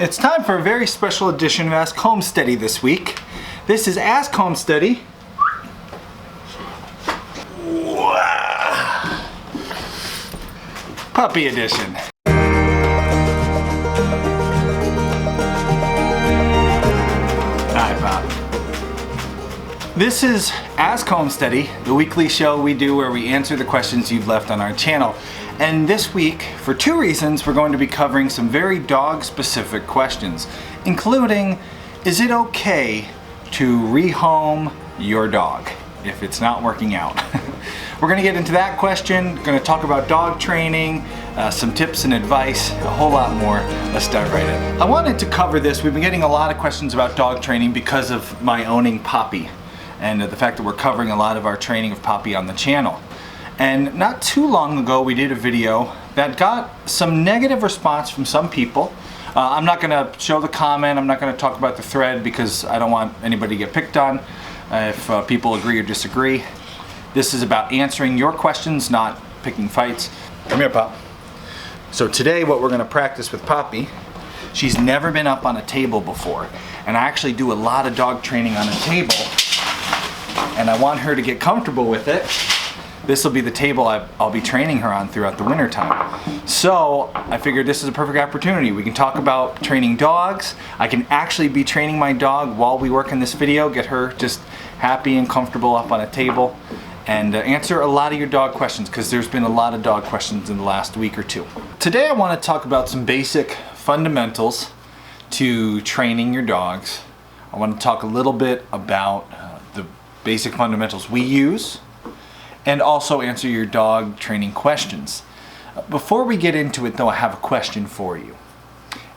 It's time for a very special edition of Ask Homesteady this week. This is Ask Homesteady. Puppy edition. Hi, Bob. This is Ask Homesteady, the weekly show we do where we answer the questions you've left on our channel. And this week, for two reasons, we're going to be covering some very dog-specific questions, including, is it okay to rehome your dog if it's not working out? We're going to get into that question, going to talk about dog training, some tips and advice, a whole lot more. Let's dive right in. I wanted to cover this. We've been getting a lot of questions about dog training because of my owning Poppy and the fact that we're covering a lot of our training of Poppy on the channel. And not too long ago, we did a video that got some negative response from some people. I'm not going to show the comment. I'm not going to talk about the thread because I don't want anybody to get picked on if people agree or disagree. This is about answering your questions, not picking fights. Come here, Pop. So today what we're going to practice with Poppy, she's never been up on a table before. And I actually do a lot of dog training on a table. And I want her to get comfortable with it. This will be the table I'll be training her on throughout the winter time. So I figured this is a perfect opportunity. We can talk about training dogs. I can actually be training my dog while we work in this video, get her just happy and comfortable up on a table, and answer a lot of your dog questions because there's been a lot of dog questions in the last week or two. Today I want to talk about some basic fundamentals to training your dogs. I want to talk a little bit about the basic fundamentals we use, and also answer your dog training questions. Before we get into it though, I have a question for you.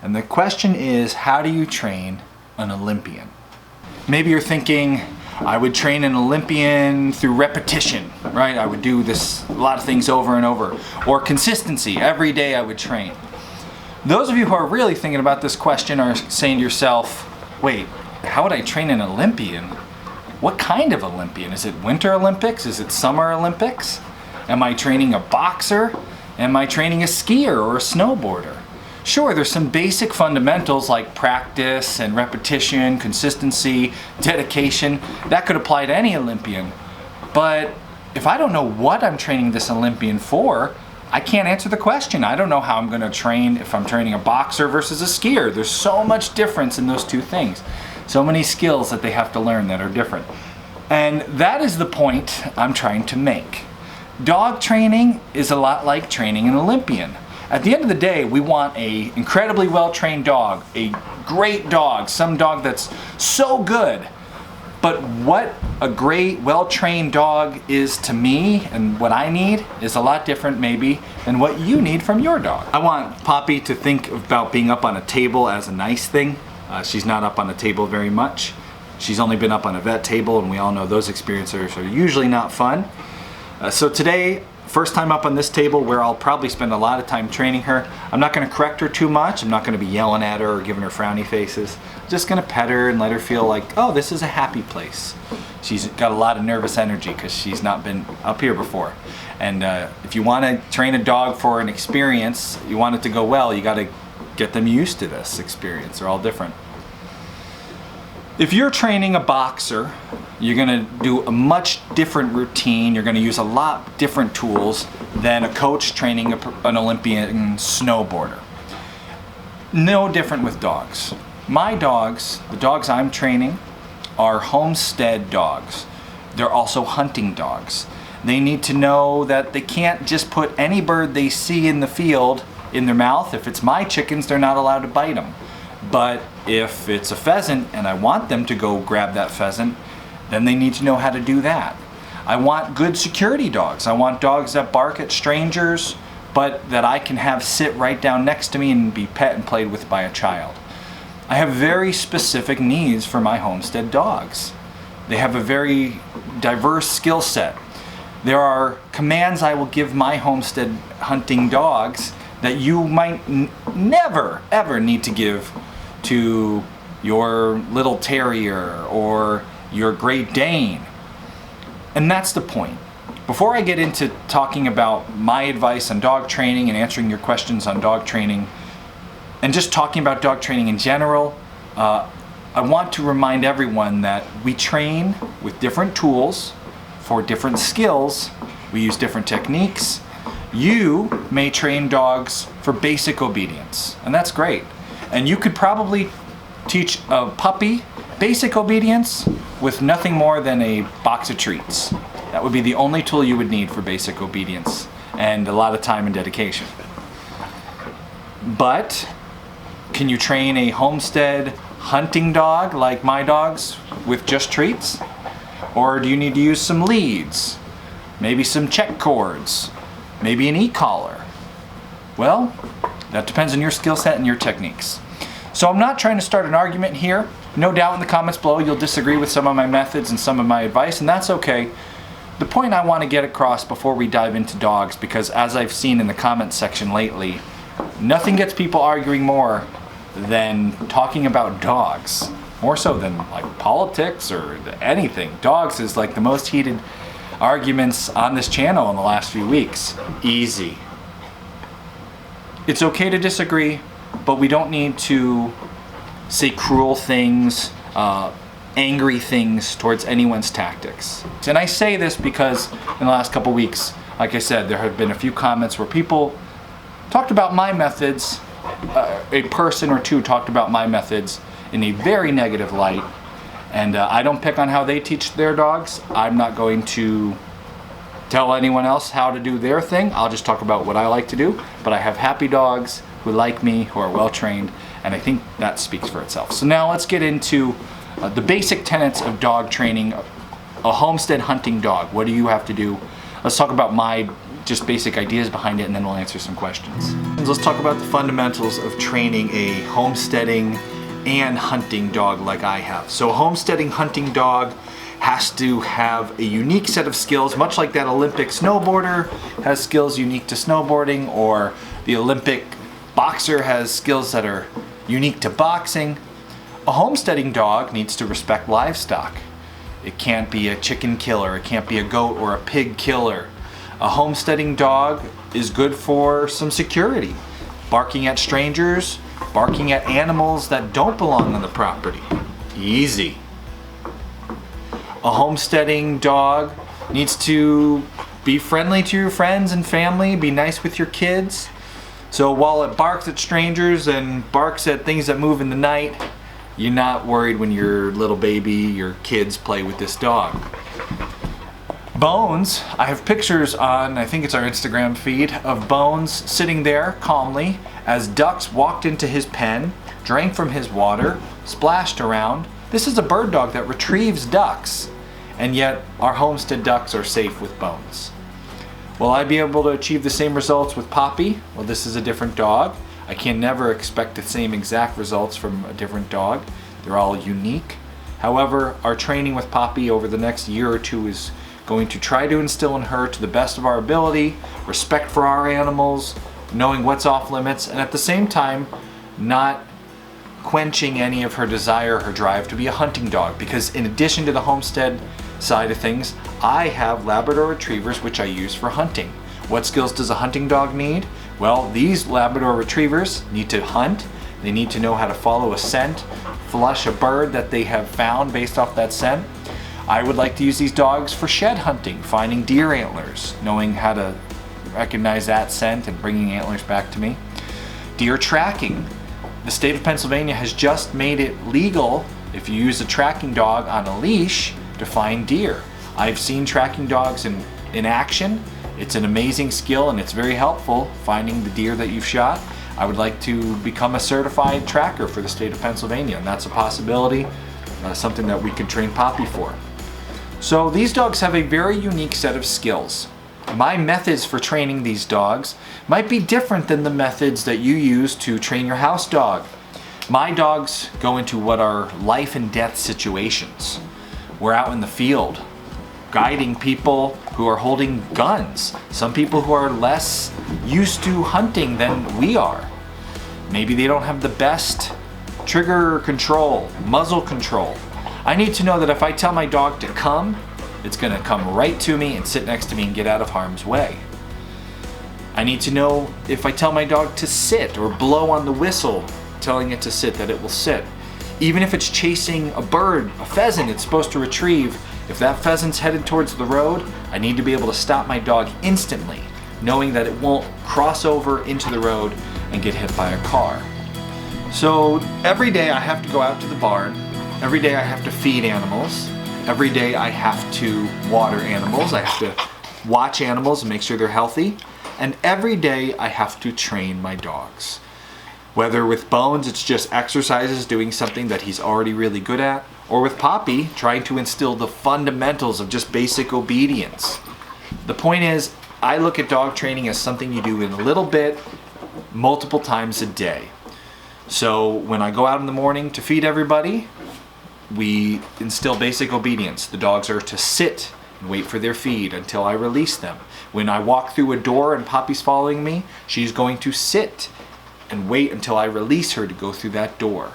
And the question is, how do you train an Olympian? Maybe you're thinking, I would train an Olympian through repetition, right? I would do this, a lot of things over and over. Or consistency, every day I would train. Those of you who are really thinking about this question are saying to yourself, wait, how would I train an Olympian? What kind of Olympian? Is it Winter Olympics? Is it Summer Olympics? Am I training a boxer? Am I training a skier or a snowboarder? Sure, there's some basic fundamentals like practice and repetition, consistency, dedication. That could apply to any Olympian. But if I don't know what I'm training this Olympian for, I can't answer the question. I don't know how I'm going to train if I'm training a boxer versus a skier. There's so much difference in those two things. So many skills that they have to learn that are different. And that is the point I'm trying to make. Dog training is a lot like training an Olympian. At the end of the day, we want an incredibly well-trained dog, a great dog, some dog that's so good. But what a great, well-trained dog is to me and what I need is a lot different maybe than what you need from your dog. I want Poppy to think about being up on a table as a nice thing. She's not up on a table very much. She's only been up on a vet table, and we all know those experiences are usually not fun. So today, first time up on this table where I'll probably spend a lot of time training her. I'm not going to correct her too much. I'm not going to be yelling at her or giving her frowny faces. I'm just going to pet her and let her feel like, oh, this is a happy place. She's got a lot of nervous energy because she's not been up here before. And if you want to train a dog for an experience, you want it to go well, you got to get them used to this experience. They're all different. If you're training a boxer, you're going to do a much different routine. You're going to use a lot different tools than a coach training an Olympian snowboarder. No different with dogs. My dogs, the dogs I'm training, are homestead dogs. They're also hunting dogs. They need to know that they can't just put any bird they see in the field in their mouth. If it's my chickens, they're not allowed to bite them. But if it's a pheasant and I want them to go grab that pheasant, then they need to know how to do that. I want good security dogs. I want dogs that bark at strangers, but that I can have sit right down next to me and be pet and played with by a child. I have very specific needs for my homestead dogs. They have a very diverse skill set. There are commands I will give my homestead hunting dogs that you might never ever need to give to your little terrier or your Great Dane. And that's the point. Before I get into talking about my advice on dog training and answering your questions on dog training, And just talking about dog training in general, I want to remind everyone that we train with different tools for different skills. We use different techniques. You may train dogs for basic obedience, and that's great. And you could probably teach a puppy basic obedience with nothing more than a box of treats. That would be the only tool you would need for basic obedience, and a lot of time and dedication. But can you train a Homestead hunting dog like my dogs with just treats? Or do you need to use some leads, maybe some check cords, maybe an e-collar? Well, that depends on your skill set and your techniques. So I'm not trying to start an argument here. No doubt in the comments below you'll disagree with some of my methods and some of my advice, and that's okay. The point I want to get across before we dive into dogs, because as I've seen in the comments section lately, nothing gets people arguing more than talking about dogs. More so than like politics or anything. Dogs is like the most heated arguments on this channel in the last few weeks. Easy. It's okay to disagree, but we don't need to say cruel things, angry things towards anyone's tactics. And I say this because in the last couple weeks, like I said, there have been a few comments where people talked about my methods, a person or two talked about my methods in a very negative light, and I don't pick on how they teach their dogs. I'm not going to tell anyone else how to do their thing. I'll just talk about what I like to do, but I have happy dogs who like me, who are well trained, and I think that speaks for itself. So now let's get into the basic tenets of dog training a homestead hunting dog. What do you have to do? Let's talk about my just basic ideas behind it, and then we'll answer some questions. Let's talk about the fundamentals of training a homesteading and hunting dog like I have. So a homesteading hunting dog has to have a unique set of skills, much like that Olympic snowboarder has skills unique to snowboarding, or the Olympic boxer has skills that are unique to boxing. A homesteading dog needs to respect livestock. It can't be a chicken killer, it can't be a goat or a pig killer. A homesteading dog is good for some security, barking at strangers, barking at animals that don't belong on the property. Easy. A homesteading dog needs to be friendly to your friends and family, be nice with your kids. So while it barks at strangers and barks at things that move in the night, you're not worried when your little baby, your kids play with this dog. Bones, I have pictures on, I think it's our Instagram feed, of Bones sitting there calmly as ducks walked into his pen, drank from his water, splashed around. This is a bird dog that retrieves ducks, and yet our homestead ducks are safe with Bones. Will I be able to achieve the same results with Poppy? Well, this is a different dog. I can never expect the same exact results from a different dog. They're all unique. However, our training with Poppy over the next year or two is going to try to instill in her, to the best of our ability, respect for our animals, knowing what's off limits, and at the same time, not quenching any of her desire, her drive to be a hunting dog. Because in addition to the homestead side of things, I have Labrador Retrievers which I use for hunting. What skills does a hunting dog need? Well, these Labrador Retrievers need to hunt. They need to know how to follow a scent, flush a bird that they have found based off that scent. I would like to use these dogs for shed hunting, finding deer antlers, knowing how to recognize that scent and bringing antlers back to me. Deer tracking. The state of Pennsylvania has just made it legal, if you use a tracking dog on a leash, to find deer. I've seen tracking dogs in action. It's an amazing skill and it's very helpful finding the deer that you've shot. I would like to become a certified tracker for the state of Pennsylvania, and that's a possibility, something that we could train Poppy for. So these dogs have a very unique set of skills. My methods for training these dogs might be different than the methods that you use to train your house dog. My dogs go into what are life and death situations. We're out in the field, guiding people who are holding guns. Some people who are less used to hunting than we are. Maybe they don't have the best trigger control, muzzle control. I need to know that if I tell my dog to come, it's gonna come right to me and sit next to me and get out of harm's way. I need to know if I tell my dog to sit or blow on the whistle, telling it to sit, that it will sit. Even if it's chasing a bird, a pheasant it's supposed to retrieve, if that pheasant's headed towards the road, I need to be able to stop my dog instantly, knowing that it won't cross over into the road and get hit by a car. So every day I have to go out to the barn. Every day I have to feed animals. Every day I have to water animals. I have to watch animals and make sure they're healthy. And every day I have to train my dogs. Whether with Bones, it's just exercises, doing something that he's already really good at, or with Poppy, trying to instill the fundamentals of just basic obedience. The point is, I look at dog training as something you do in a little bit, multiple times a day. So when I go out in the morning to feed everybody, we instill basic obedience. The dogs are to sit and wait for their feed until I release them. When I walk through a door and Poppy's following me, she's going to sit and wait until I release her to go through that door.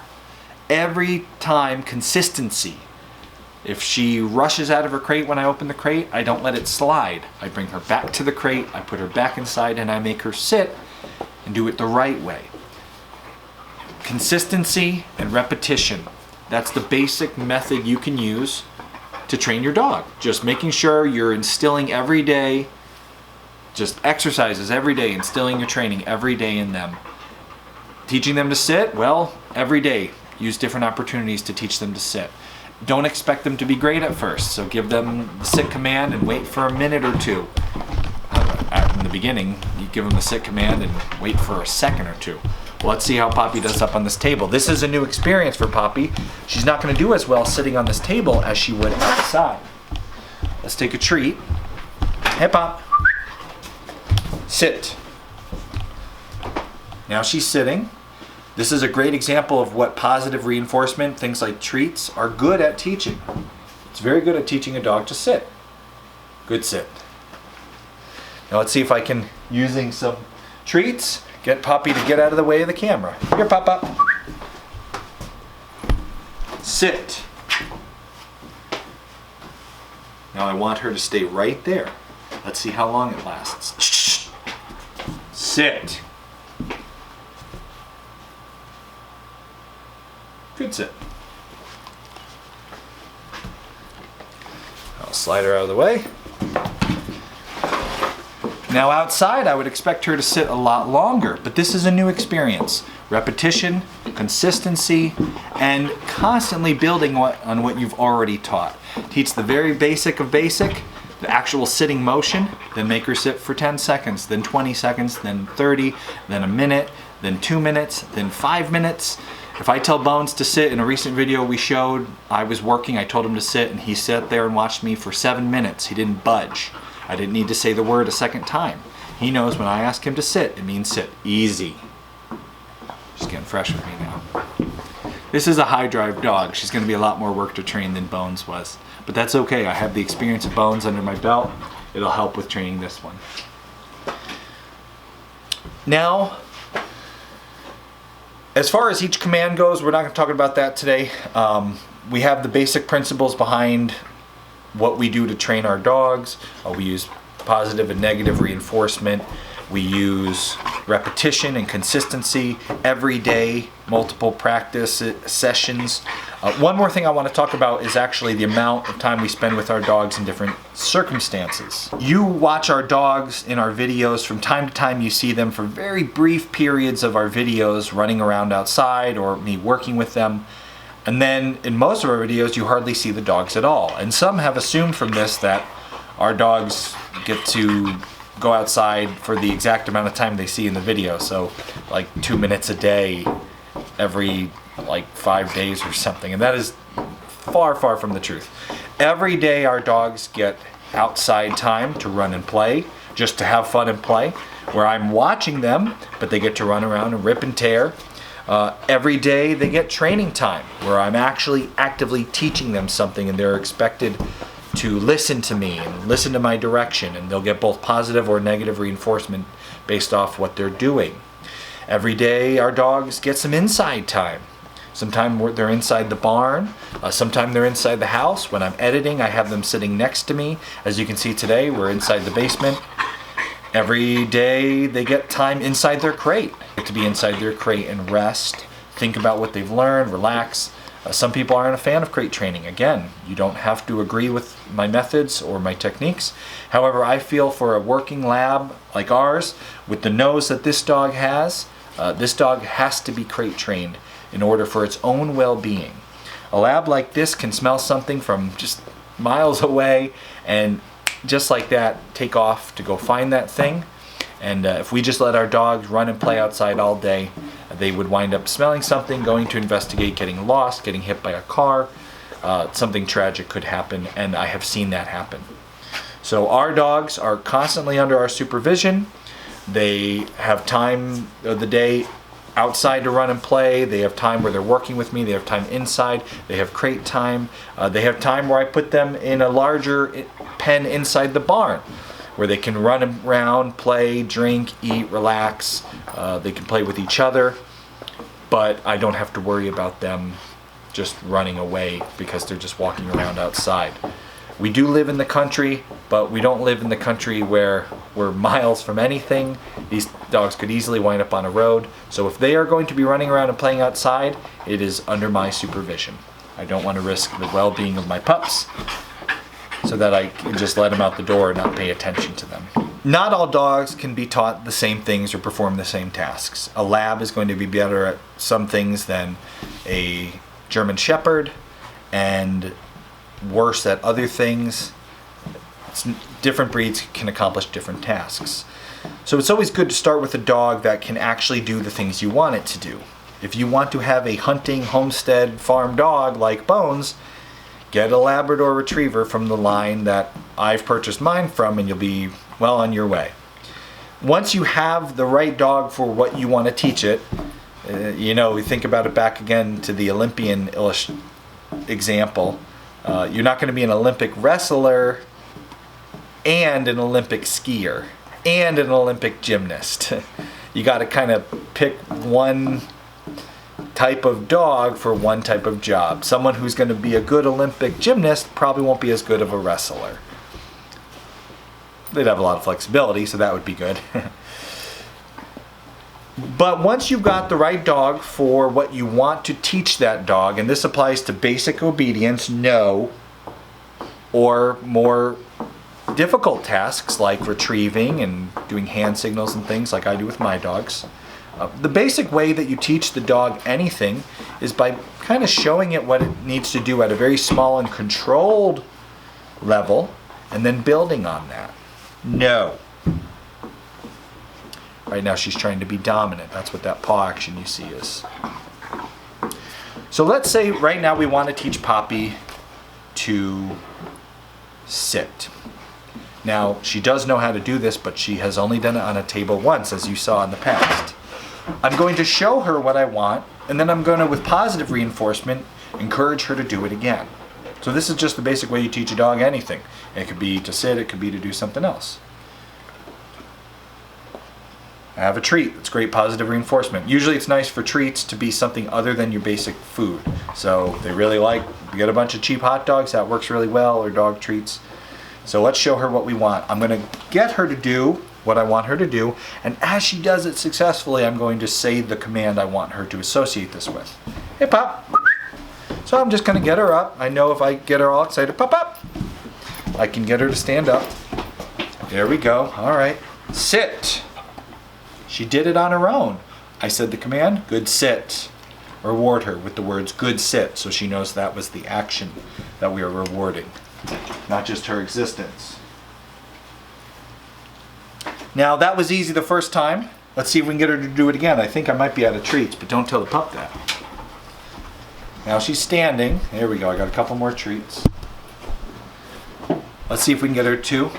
Every time, consistency. If she rushes out of her crate when I open the crate, I don't let it slide. I bring her back to the crate, I put her back inside, and I make her sit and do it the right way. Consistency and repetition. That's the basic method you can use to train your dog. Just making sure you're instilling every day, just exercises every day, instilling your training every day in them. Teaching them to sit, well, every day, use different opportunities to teach them to sit. Don't expect them to be great at first, so give them the sit command and wait for a minute or two. In the beginning, you give them the sit command and wait for a second or two. Well, let's see how Poppy does up on this table. This is a new experience for Poppy. She's not going to do as well sitting on this table as she would outside. Let's take a treat. Hey, Pop. Sit. Now she's sitting. This is a great example of what positive reinforcement, things like treats, are good at teaching. It's very good at teaching a dog to sit. Good sit. Now let's see if I can, using some treats, get Poppy to get out of the way of the camera. Here, Papa. Sit. Now I want her to stay right there. Let's see how long it lasts. Shh. Sit. Good sit. I'll slide her out of the way. Now outside, I would expect her to sit a lot longer, but this is a new experience. Repetition, consistency, and constantly building on what you've already taught. Teach the very basic of basic, the actual sitting motion, then make her sit for 10 seconds, then 20 seconds, then 30, then a minute, then 2 minutes, then 5 minutes. If I tell Bones to sit, in a recent video we showed, I was working, I told him to sit, and he sat there and watched me for 7 minutes. He didn't budge. I didn't need to say the word a second time. He knows when I ask him to sit, it means sit. Easy. She's getting fresh with me now. This is a high drive dog. She's going to be a lot more work to train than Bones was. But that's okay. I have the experience of Bones under my belt. It'll help with training this one. Now, as far as each command goes, we're not going to talk about that today. We have the basic principles behind what we do to train our dogs. We use positive and negative reinforcement. We use repetition and consistency every day, multiple practice sessions. One more thing I want to talk about is actually the amount of time we spend with our dogs in different circumstances. You watch our dogs in our videos. From time to time you see them for very brief periods of our videos running around outside or me working with them. And then in most of our videos you hardly see the dogs at all. And some have assumed from this that our dogs get to go outside for the exact amount of time they see in the video. So like 2 minutes a day every like 5 days or something. And that is far, far from the truth. Every day our dogs get outside time to run and play, just to have fun and play, where I'm watching them, but they get to run around and rip and tear. Every day they get training time, where I'm actually actively teaching them something and they're expected to listen to me and listen to my direction, and they'll get both positive or negative reinforcement based off what they're doing. Every day our dogs get some inside time. Sometimes they're inside the barn, sometimes they're inside the house. When I'm editing, I have them sitting next to me. As you can see today, we're inside the basement. Every day they get time inside their crate. They get to be inside their crate and rest, think about what they've learned, relax. Some people aren't a fan of crate training. Again, you don't have to agree with my methods or my techniques. However, I feel for a working lab like ours, with the nose that this dog has to be crate trained in order for its own well-being. A lab like this can smell something from just miles away and just like that take off to go find that thing. And if we just let our dogs run and play outside all day, they would wind up smelling something, going to investigate, getting lost, getting hit by a car. Something tragic could happen, and I have seen that happen. So our dogs are constantly under our supervision. They have time of the day outside to run and play. They have time where they're working with me. They have time inside. They have crate time. They have time where I put them in a larger pen inside the barn, where they can run around, play, drink, eat, relax. They can play with each other, but I don't have to worry about them just running away because they're just walking around outside. We do live in the country, but we don't live in the country where we're miles from anything. These dogs could easily wind up on a road. So if they are going to be running around and playing outside, it is under my supervision. I don't want to risk the well-being of my pups, so that I can just let them out the door and not pay attention to them. Not all dogs can be taught the same things or perform the same tasks. A lab is going to be better at some things than a German Shepherd, and worse at other things. Different breeds can accomplish different tasks. So it's always good to start with a dog that can actually do the things you want it to do. If you want to have a hunting, homestead, farm dog like Bones, get a Labrador Retriever from the line that I've purchased mine from, and you'll be well on your way. Once you have the right dog for what you want to teach it, we think about it back again to the Olympian example. You're not going to be an Olympic wrestler and an Olympic skier and an Olympic gymnast. You got to kind of pick one type of dog for one type of job. Someone who's going to be a good Olympic gymnast probably won't be as good of a wrestler. They'd have a lot of flexibility, so that would be good. But once you've got the right dog for what you want to teach that dog, and this applies to basic obedience, no, or more difficult tasks like retrieving and doing hand signals and things like I do with my dogs. The basic way that you teach the dog anything is by kind of showing it what it needs to do at a very small and controlled level, and then building on that. No. Right now she's trying to be dominant. That's what that paw action you see is. So let's say right now we want to teach Poppy to sit. Now she does know how to do this, but she has only done it on a table once, as you saw in the past. I'm going to show her what I want, and then I'm going to, with positive reinforcement, encourage her to do it again. So this is just the basic way you teach a dog anything. It could be to sit, it could be to do something else. I have a treat. It's great positive reinforcement. Usually it's nice for treats to be something other than your basic food. So they really like, you get a bunch of cheap hot dogs, that works really well, or dog treats. So let's show her what we want. I'm going to get her to do what I want her to do, and as she does it successfully, I'm going to say the command I want her to associate this with. Hey, Pop. So I'm just going to get her up. I know if I get her all excited, Pop, Pop, I can get her to stand up. There we go. All right. Sit. She did it on her own. I said the command, good sit. Reward her with the words good sit, so she knows that was the action that we are rewarding, not just her existence. Now that was easy the first time. Let's see if we can get her to do it again. I think I might be out of treats, but don't tell the pup that. Now she's standing. There we go. I got a couple more treats. Let's see if we can get her to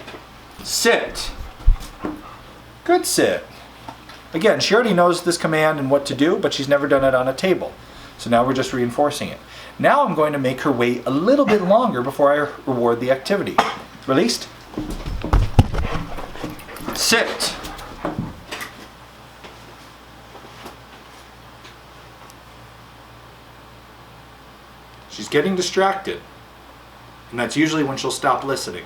sit. Good sit. Again, she already knows this command and what to do, but she's never done it on a table. So now we're just reinforcing it. Now I'm going to make her wait a little bit longer before I reward the activity. Released. Sit. She's getting distracted, and that's usually when she'll stop listening.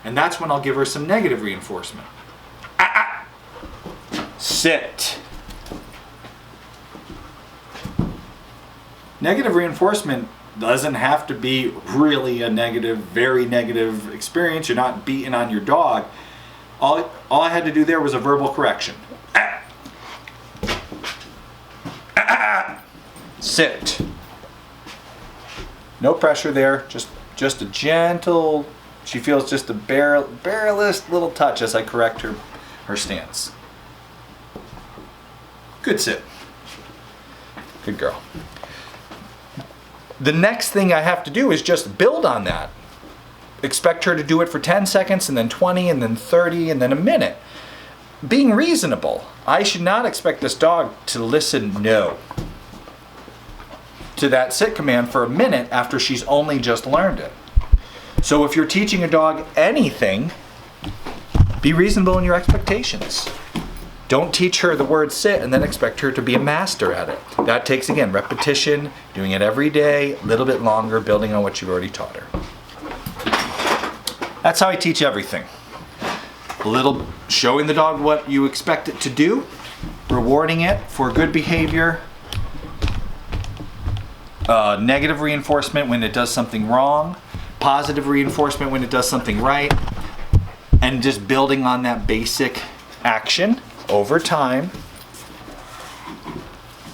And that's when I'll give her some negative reinforcement. Sit. Negative reinforcement doesn't have to be really a negative, very negative experience. You're not beating on your dog. All I had to do there was a verbal correction. Sit. No pressure there, just a gentle, she feels just a barest little touch as I correct her stance. Good sit. Good girl. The next thing I have to do is just build on that. Expect her to do it for 10 seconds and then 20 and then 30 and then a minute. Being reasonable. I should not expect this dog to listen no to that sit command for a minute after she's only just learned it. So if you're teaching a dog anything, be reasonable in your expectations. Don't teach her the word sit and then expect her to be a master at it. That takes, again, repetition, doing it every day, a little bit longer, building on what you've already taught her. That's how I teach everything. A little showing the dog what you expect it to do, rewarding it for good behavior, negative reinforcement when it does something wrong, positive reinforcement when it does something right, and just building on that action over time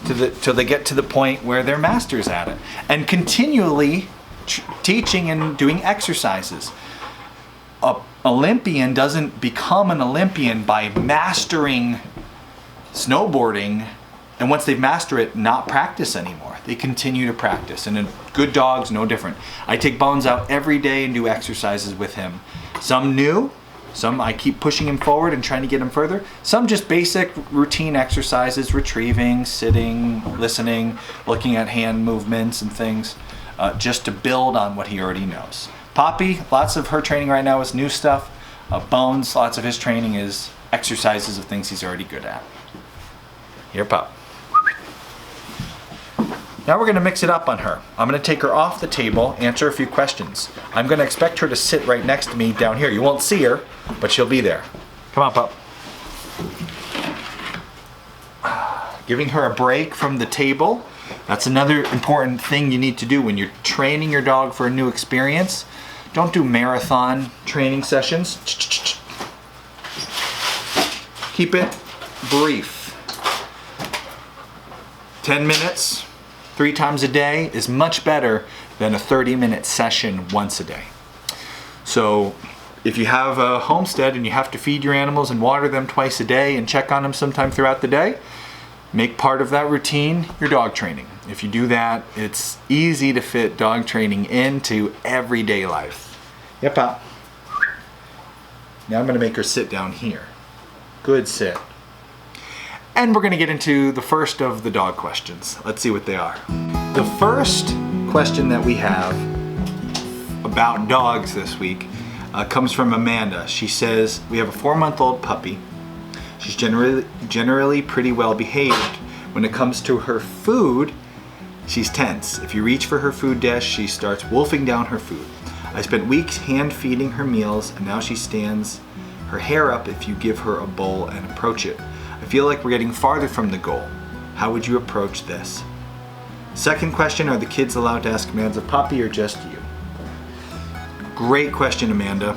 till they get to the point where they're masters at it. And continually teaching and doing exercises. An Olympian doesn't become an Olympian by mastering snowboarding and once they've mastered it, not practice anymore. They continue to practice. And a good dog's no different. I take Bones out every day and do exercises with him. Some new, some I keep pushing him forward and trying to get him further. Some just basic routine exercises, retrieving, sitting, listening, looking at hand movements and things, just to build on what he already knows. Poppy, lots of her training right now is new stuff. Bones, lots of his training is exercises of things he's already good at. Here, Pop. Now we're going to mix it up on her. I'm going to take her off the table, answer a few questions. I'm going to expect her to sit right next to me down here. You won't see her, but she'll be there. Come on, Pup. Giving her a break from the table. That's another important thing you need to do when you're training your dog for a new experience. Don't do marathon training sessions. Keep it brief. 10 minutes, 3 times a day is much better than a 30-minute session once a day. So if you have a homestead and you have to feed your animals and water them twice a day and check on them sometime throughout the day, make part of that routine your dog training. If you do that, it's easy to fit dog training into everyday life. Yep, Pop. Now I'm going to make her sit down here. Good sit. And we're going to get into the first of the dog questions. Let's see what they are. The first question that we have about dogs this week comes from Amanda. She says, we have a 4-month-old puppy. She's generally pretty well behaved. When it comes to her food, she's tense. If you reach for her food dish, she starts wolfing down her food. I spent weeks hand feeding her meals, and now she stands her hair up if you give her a bowl and approach it. I feel like we're getting farther from the goal. How would you approach this? Second question, are the kids allowed to ask commands of Poppy or just you? Great question, Amanda.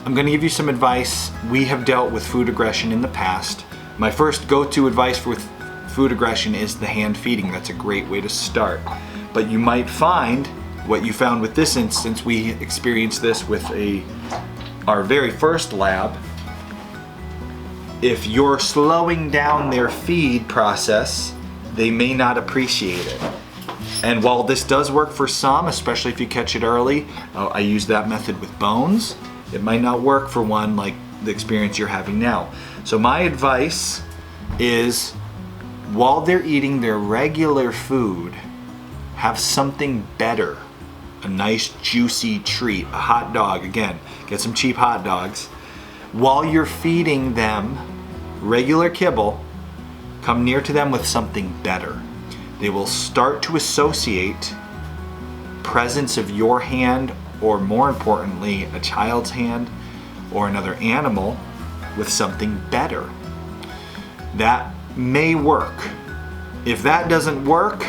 I'm going to give you some advice. We have dealt with food aggression in the past. My first go-to advice with food aggression is the hand feeding. That's a great way to start. But you might find what you found with this instance. We experienced this with our very first lab. If you're slowing down their feed process, they may not appreciate it. And while this does work for some, especially if you catch it early, I use that method with Bones. It might not work for one like the experience you're having now. So my advice is, while they're eating their regular food, have something better. A nice juicy treat, a hot dog. Again, get some cheap hot dogs. While you're feeding them regular kibble, come near to them with something better. They will start to associate presence of your hand, or more importantly, a child's hand or another animal, with something better. that may work. If that doesn't work,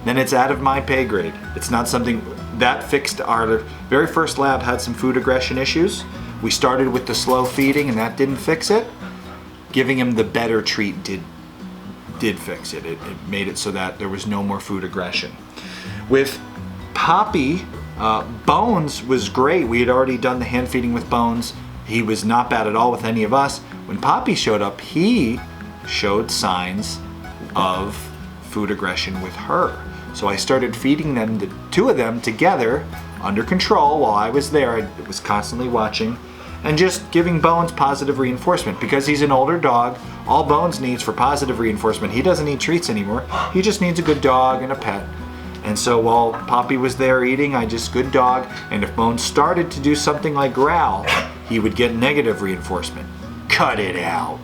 then it's out of my pay grade. It's not something that fixed. Our very first lab had some food aggression issues. We started with the slow feeding and that didn't fix it. Giving him the better treat did fix it. It made it so that there was no more food aggression. With Poppy, Bones was great. We had already done the hand feeding with Bones. He was not bad at all with any of us. When Poppy showed up, he showed signs of food aggression with her. So I started feeding them, the two of them together, under control while I was there. I was constantly watching and just giving Bones positive reinforcement. Because he's an older dog, all Bones needs for positive reinforcement, he doesn't need treats anymore. He just needs a good dog and a pet. And so while Poppy was there eating, I just good dog. And if Bones started to do something like growl, he would get negative reinforcement. Cut it out.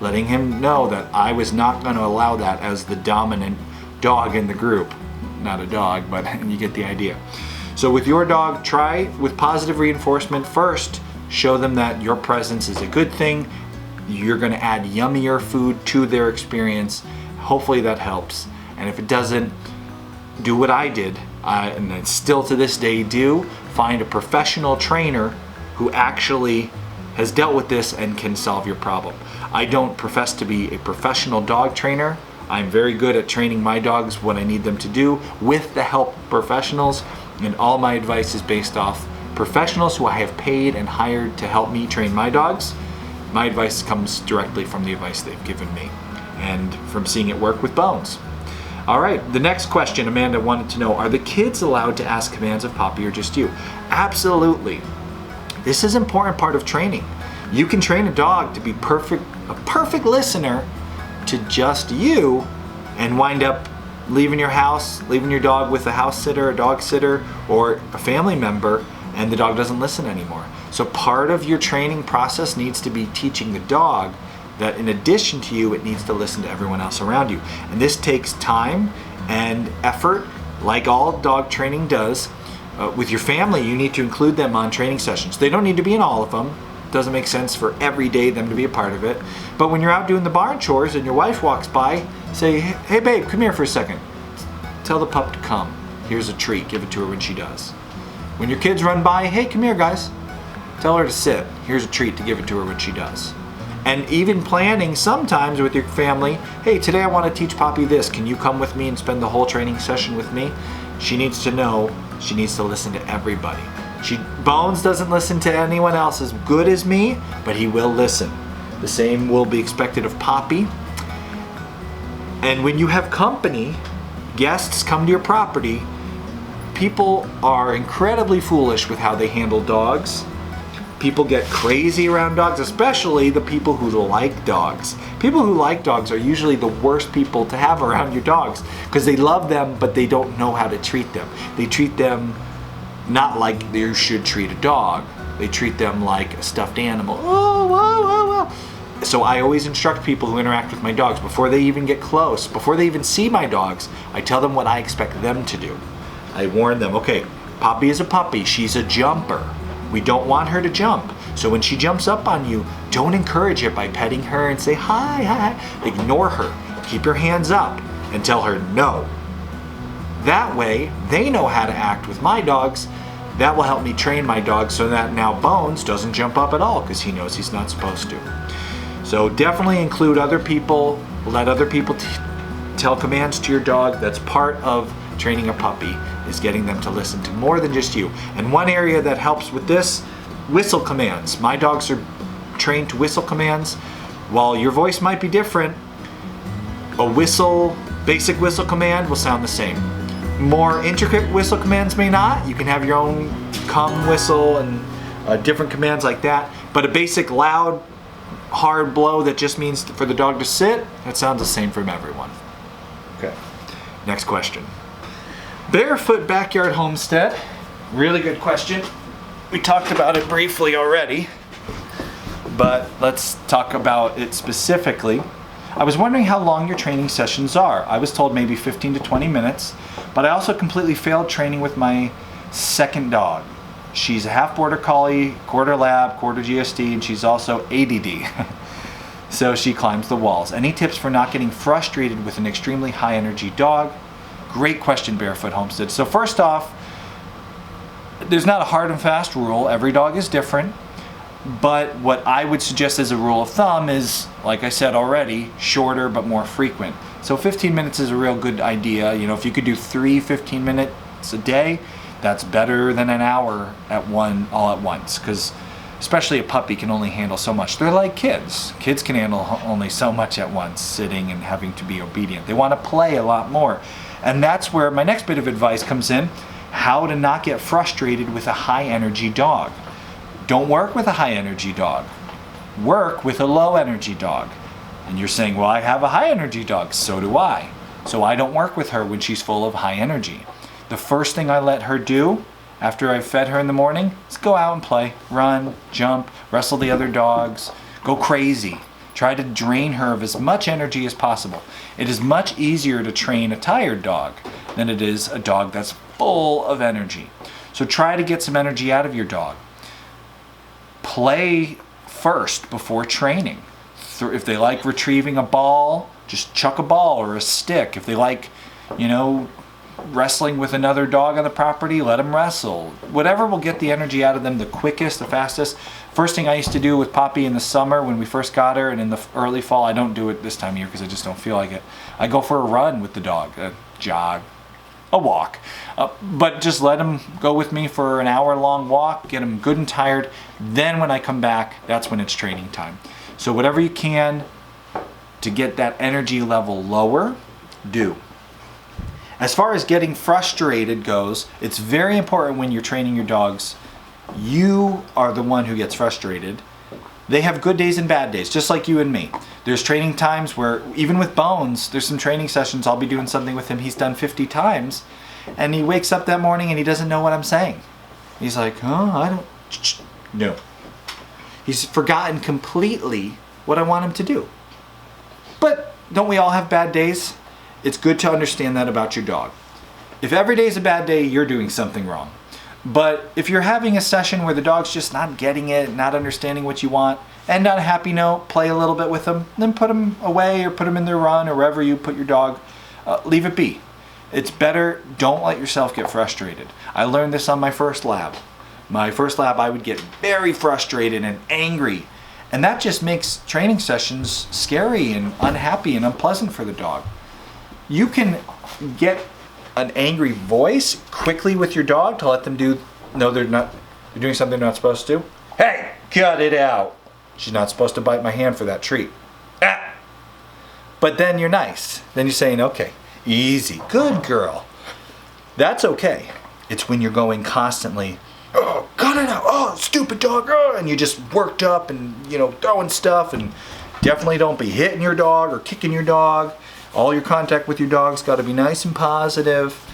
Letting him know that I was not going to allow that as the dominant dog in the group. Not a dog, but you get the idea. So with your dog, try with positive reinforcement first. Show them that your presence is a good thing. You're going to add yummier food to their experience. Hopefully that helps. And if it doesn't, do what I did, and I still to this day do. Find a professional trainer who actually has dealt with this and can solve your problem. I don't profess to be a professional dog trainer. I'm very good at training my dogs what I need them to do with the help of professionals, and all my advice is based off professionals who I have paid and hired to help me train my dogs. My advice comes directly from the advice they've given me and from seeing it work with Bones. All right, the next question Amanda wanted to know, are the kids allowed to ask commands of Poppy or just you? Absolutely. This is an important part of training. You can train a dog to be a perfect listener to just you, and wind up leaving your house, leaving your dog with a house sitter, a dog sitter, or a family member, and the dog doesn't listen anymore. So part of your training process needs to be teaching the dog that in addition to you, it needs to listen to everyone else around you. And this takes time and effort, like all dog training does. With your family, you need to include them on training sessions. They don't need to be in all of them. It doesn't make sense for every day them to be a part of it. But when you're out doing the barn chores and your wife walks by, say, hey babe, come here for a second. Tell the pup to come. Here's a treat, give it to her when she does. When your kids run by, hey, come here guys. Tell her to sit. Here's a treat to give it to her when she does. And even planning sometimes with your family, hey, today I want to teach Poppy this. Can you come with me and spend the whole training session with me? She needs to know she needs to listen to everybody. Bones doesn't listen to anyone else as good as me, but he will listen. The same will be expected of Poppy. And when you have company, guests come to your property, people are incredibly foolish with how they handle dogs. People get crazy around dogs, especially the people who like dogs. People who like dogs are usually the worst people to have around your dogs because they love them, but they don't know how to treat them. They treat them not like you should treat a dog. They treat them like a stuffed animal. Oh, whoa, whoa, whoa. So I always instruct people who interact with my dogs before they even get close, before they even see my dogs, I tell them what I expect them to do. I warn them, okay, Poppy is a puppy, she's a jumper. We don't want her to jump. So when she jumps up on you, don't encourage it by petting her and say, hi, hi. Ignore her. Keep your hands up and tell her no. That way, they know how to act with my dogs. That will help me train my dogs so that now Bones doesn't jump up at all because he knows he's not supposed to. So definitely include other people. Let other people tell commands to your dog. That's part of training a puppy, is getting them to listen to more than just you. And one area that helps with this, whistle commands. My dogs are trained to whistle commands. While your voice might be different, a whistle, basic whistle command will sound the same. More intricate whistle commands may not. You can have your own come whistle and different commands like that. But a basic loud, hard blow that just means for the dog to sit, that sounds the same from everyone. Okay, next question. Barefoot backyard homestead. Really good question. We talked about it briefly already, but let's talk about it specifically. I was wondering how long your training sessions are. I was told maybe 15 to 20 minutes, but I also completely failed training with my second dog. She's a half border collie, quarter lab, quarter GSD, and she's also ADD. so she climbs the walls. Any tips for not getting frustrated with an extremely high energy dog? Great question, Barefoot Homestead. So first off, there's not a hard and fast rule. Every dog is different. But what I would suggest as a rule of thumb is, like I said already, shorter but more frequent. So 15 minutes is a real good idea. You know, if you could do 3 15 minutes a day, that's better than an hour all at once, because especially a puppy can only handle so much. They're like kids. Kids can handle only so much at once, sitting and having to be obedient. They want to play a lot more. And that's where my next bit of advice comes in: how to not get frustrated with a high energy dog. Don't work with a high energy dog. Work with a low energy dog. And you're saying, well, I have a high energy dog. So do I. So I don't work with her when she's full of high energy. The first thing I let her do after I've fed her in the morning is go out and play, run, jump, wrestle the other dogs, go crazy. Try to drain her of as much energy as possible. It is much easier to train a tired dog than it is a dog that's full of energy. So try to get some energy out of your dog. Play first before training. If they like retrieving a ball, just chuck a ball or a stick. If they like, wrestling with another dog on the property, let them wrestle. Whatever will get the energy out of them the quickest, the fastest. First thing I used to do with Poppy in the summer when we first got her, and in the early fall, I don't do it this time of year because I just don't feel like it. I go for a run with the dog, a jog, a walk. But just let him go with me for an hour-long walk, get him good and tired. Then when I come back, that's when it's training time. So whatever you can to get that energy level lower, do. As far as getting frustrated goes, it's very important when you're training your dogs, you are the one who gets frustrated. They have good days and bad days, just like you and me. There's training times where, even with Bones, there's some training sessions, I'll be doing something with him he's done 50 times, and he wakes up that morning and he doesn't know what I'm saying. He's like, I don't... No. He's forgotten completely what I want him to do. But don't we all have bad days? It's good to understand that about your dog. If every day is a bad day, you're doing something wrong. But if you're having a session where the dog's just not getting it, not understanding what you want, and on a happy note, play a little bit with them, then put them away or put them in their run or wherever you put your dog. Leave it be. It's better, don't let yourself get frustrated. I learned this on my first lab. My first lab, I would get very frustrated and angry. And that just makes training sessions scary and unhappy and unpleasant for the dog. You can get an angry voice quickly with your dog to let them know they're doing something they're not supposed to. Hey, cut it out. She's not supposed to bite my hand for that treat. Ah. But then you're nice. Then you're saying, okay, easy, good girl. That's okay. It's when you're going constantly, oh, cut it out, oh, stupid dog, oh, and you're just worked up and, throwing stuff, and definitely don't be hitting your dog or kicking your dog. All your contact with your dog's got to be nice and positive.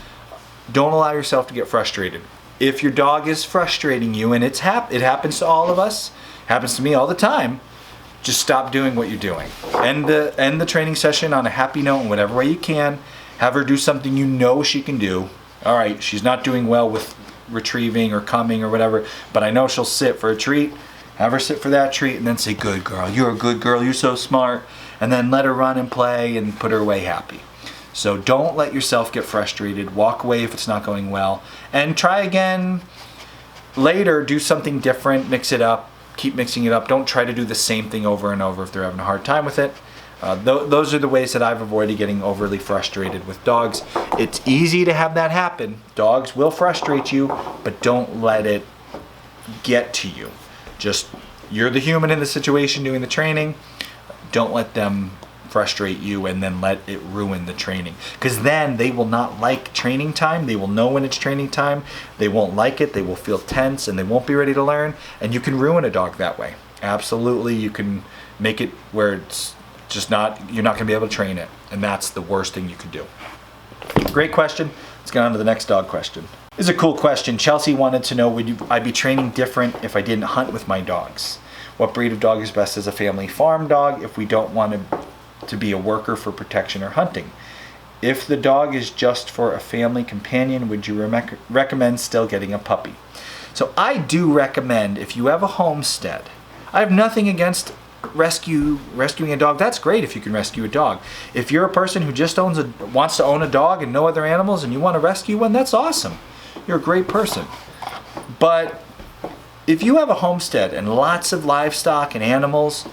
Don't allow yourself to get frustrated. If your dog is frustrating you, and it happens to all of us, happens to me all the time, just stop doing what you're doing. End the training session on a happy note in whatever way you can. Have her do something you know she can do. All right, she's not doing well with retrieving or coming or whatever, but I know she'll sit for a treat. Have her sit for that treat and then say, good girl, you're a good girl, you're so smart. And then let her run and play and put her away happy. So don't let yourself get frustrated. Walk away if it's not going well. And try again later. Do something different. Mix it up. Keep mixing it up. Don't try to do the same thing over and over if they're having a hard time with it. Those are the ways that I've avoided getting overly frustrated with dogs. It's easy to have that happen. Dogs will frustrate you, but don't let it get to you. Just, you're the human in the situation doing the training. Don't let them frustrate you and then let it ruin the training. Because then they will not like training time. They will know when it's training time. They won't like it. They will feel tense and they won't be ready to learn. And you can ruin a dog that way. Absolutely, you can make it where it's just you're not going to be able to train it. And that's the worst thing you could do. Great question. Let's get on to the next dog question. This is a cool question. Chelsea wanted to know, would I be training different if I didn't hunt with my dogs? What breed of dog is best as a family farm dog if we don't want to be a worker for protection or hunting? If the dog is just for a family companion, would you recommend still getting a puppy? So I do recommend, if you have a homestead, I have nothing against rescuing a dog, that's great if you can rescue a dog. If you're a person who just wants to own a dog and no other animals and you want to rescue one, that's awesome. You're a great person. But if you have a homestead and lots of livestock and animals,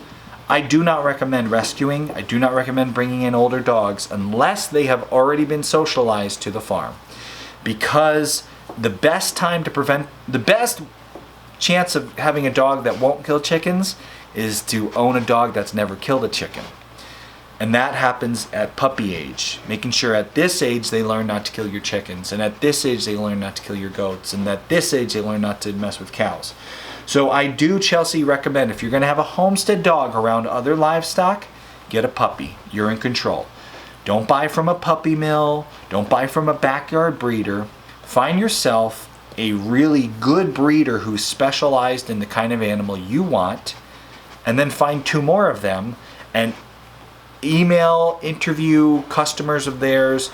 I do not recommend rescuing. I do not recommend bringing in older dogs unless they have already been socialized to the farm. Because the best chance of having a dog that won't kill chickens is to own a dog that's never killed a chicken. And that happens at puppy age. Making sure at this age they learn not to kill your chickens, and at this age they learn not to kill your goats, and at this age they learn not to mess with cows. So I do, Chelsea, recommend if you're going to have a homestead dog around other livestock, get a puppy. You're in control. Don't buy from a puppy mill. Don't buy from a backyard breeder. Find yourself a really good breeder who's specialized in the kind of animal you want, and then find 2 more of them and email, interview customers of theirs,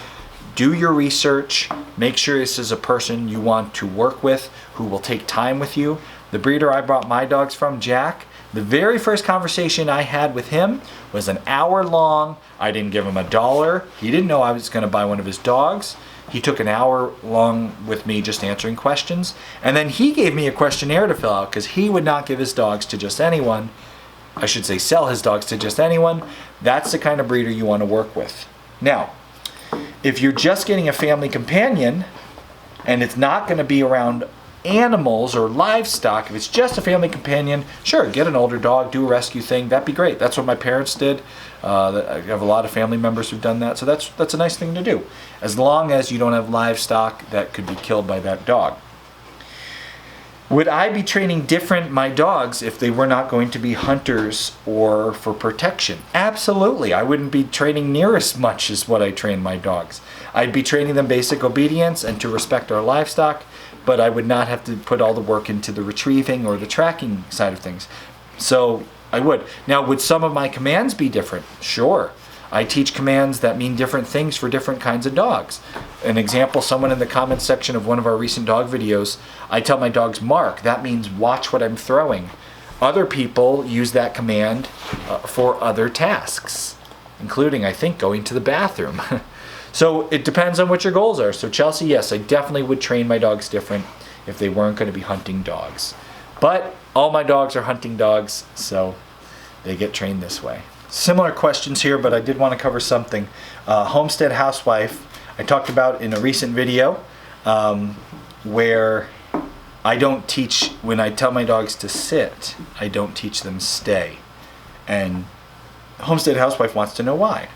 do your research, make sure this is a person you want to work with who will take time with you. The breeder I brought my dogs from, Jack, the very first conversation I had with him was an hour long. I didn't give him $1. He didn't know I was going to buy one of his dogs. He took an hour long with me just answering questions. And then he gave me a questionnaire to fill out because he would not give his dogs to just anyone. I should say sell his dogs to just anyone. That's the kind of breeder you want to work with. Now, if you're just getting a family companion and it's not going to be around animals or livestock, if it's just a family companion, sure, get an older dog, do a rescue thing. That'd be great. That's what my parents did. I have a lot of family members who've done that, so that's a nice thing to do, as long as you don't have livestock that could be killed by that dog. Would I be training my dogs if they were not going to be hunters or for protection? Absolutely. I wouldn't be training near as much as what I train my dogs. I'd be training them basic obedience and to respect our livestock, but I would not have to put all the work into the retrieving or the tracking side of things. So I would. Now, would some of my commands be different? Sure. I teach commands that mean different things for different kinds of dogs. An example, someone in the comments section of one of our recent dog videos, I tell my dogs mark. That means watch what I'm throwing. Other people use that command for other tasks, including, I think, going to the bathroom. So it depends on what your goals are. So Chelsea, yes, I definitely would train my dogs different if they weren't going to be hunting dogs. But all my dogs are hunting dogs, so they get trained this way. Similar questions here, but I did want to cover something. Homestead housewife, I talked about in a recent video where I don't teach, when I tell my dogs to sit, I don't teach them stay. And Homestead housewife wants to know why.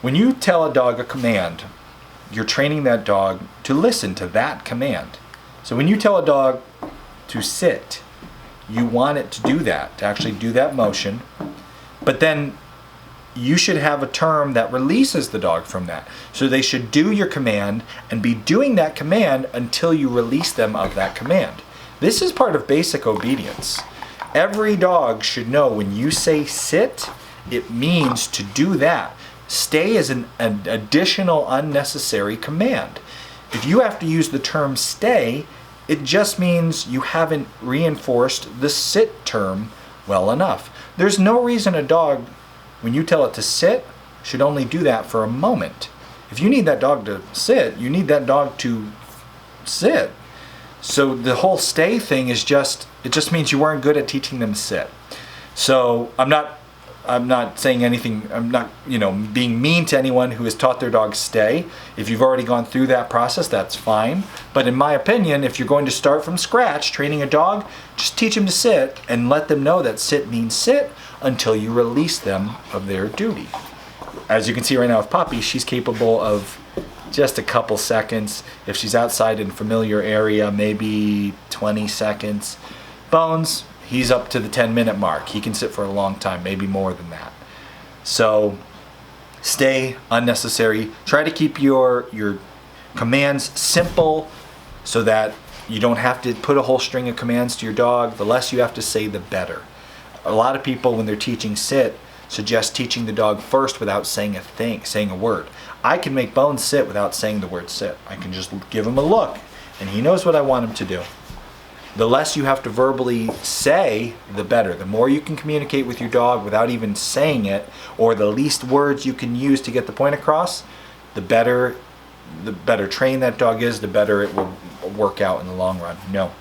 When you tell a dog a command, you're training that dog to listen to that command. So when you tell a dog to sit, you want it to do that, to actually do that motion. But then you should have a term that releases the dog from that. So they should do your command and be doing that command until you release them of that command. This is part of basic obedience. Every dog should know when you say sit, it means to do that. Stay is an additional unnecessary command. If you have to use the term stay, it just means you haven't reinforced the sit term well enough. There's no reason a dog, when you tell it to sit, should only do that for a moment. If you need that dog to sit, you need that dog to sit. So the whole stay thing is it just means you weren't good at teaching them to sit. So I'm not saying anything, I'm not, being mean to anyone who has taught their dog stay. If you've already gone through that process, that's fine. But in my opinion, if you're going to start from scratch training a dog, just teach them to sit and let them know that sit means sit until you release them of their duty. As you can see right now with Poppy, she's capable of just a couple seconds. If she's outside in a familiar area, maybe 20 seconds. Bones, he's up to the 10-minute mark. He can sit for a long time, maybe more than that. So stay unnecessary. Try to keep your commands simple so that you don't have to put a whole string of commands to your dog. The less you have to say, the better. A lot of people, when they're teaching sit, suggest teaching the dog first without saying a word. I can make Bones sit without saying the word sit. I can just give him a look, and he knows what I want him to do. The less you have to verbally say, the better. The more you can communicate with your dog without even saying it, or the least words you can use to get the point across, the better trained that dog is, the better it will work out in the long run. No.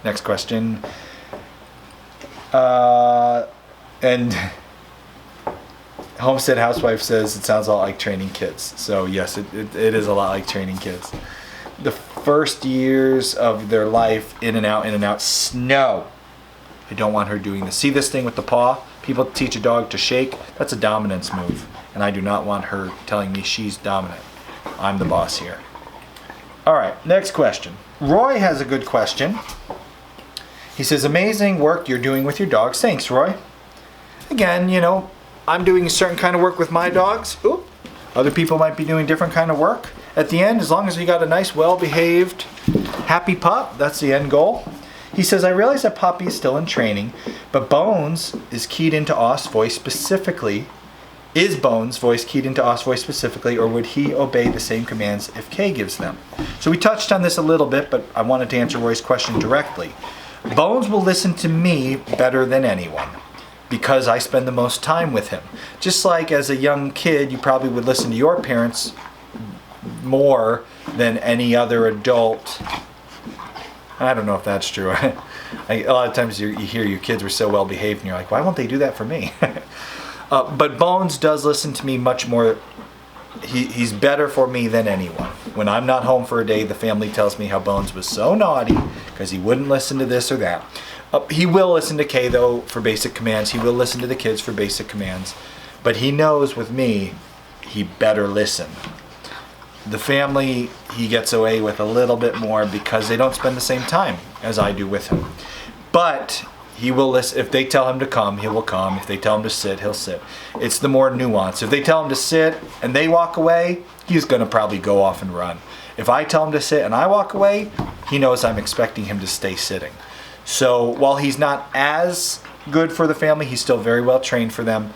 Next question. And Homestead Housewife says it sounds a lot like training kids. So yes, it is a lot like training kids. The first years of their life, in and out, snow. I don't want her doing this. See this thing with the paw? People teach a dog to shake. That's a dominance move. And I do not want her telling me she's dominant. I'm the boss here. All right, next question. Roy has a good question. He says, amazing work you're doing with your dogs. Thanks, Roy. Again, you know, I'm doing a certain kind of work with my dogs. Oop. Other people might be doing different kind of work. At the end, as long as you got a nice, well-behaved, happy pup, that's the end goal. He says, I realize that Poppy is still in training, but Bones is keyed into Os voice specifically. Is Bones' voice keyed into Os voice specifically, or would he obey the same commands if Kay gives them? So we touched on this a little bit, but I wanted to answer Roy's question directly. Bones will listen to me better than anyone, because I spend the most time with him. Just like as a young kid, you probably would listen to your parents more than any other adult. I don't know if that's true. A lot of times you hear your kids were so well behaved and you're like, why won't they do that for me? But Bones does listen to me much more. He's better for me than anyone. When I'm not home for a day, the family tells me how Bones was so naughty because he wouldn't listen to this or that. He will listen to Kay, though, for basic commands. He will listen to the kids for basic commands. But he knows with me, he better listen. The family, he gets away with a little bit more because they don't spend the same time as I do with him. But he will listen. If they tell him to come, he will come. If they tell him to sit, he'll sit. It's the more nuance. If they tell him to sit and they walk away, he's going to probably go off and run. If I tell him to sit and I walk away, he knows I'm expecting him to stay sitting. So while he's not as good for the family, he's still very well trained for them.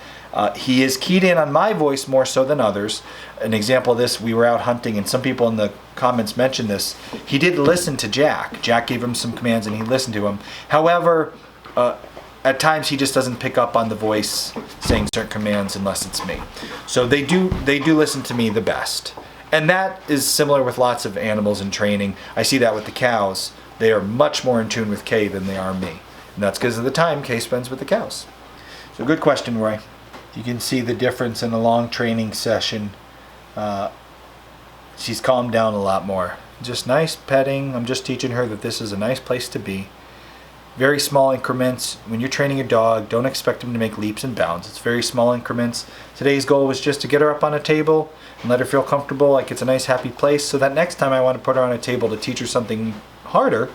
He is keyed in on my voice more so than others. An example of this, we were out hunting and some people in the comments mentioned this. He did listen to Jack. Jack gave him some commands and he listened to him. However, at times he just doesn't pick up on the voice saying certain commands unless it's me. So they do listen to me the best. And that is similar with lots of animals in training. I see that with the cows. They are much more in tune with Kay than they are me. And that's because of the time Kay spends with the cows. So good question, Roy. You can see the difference in a long training session. She's calmed down a lot more. Just nice petting. I'm just teaching her that this is a nice place to be. Very small increments. When you're training a dog, don't expect him to make leaps and bounds. It's very small increments. Today's goal was just to get her up on a table and let her feel comfortable, like it's a nice happy place, so that next time I want to put her on a table to teach her something harder,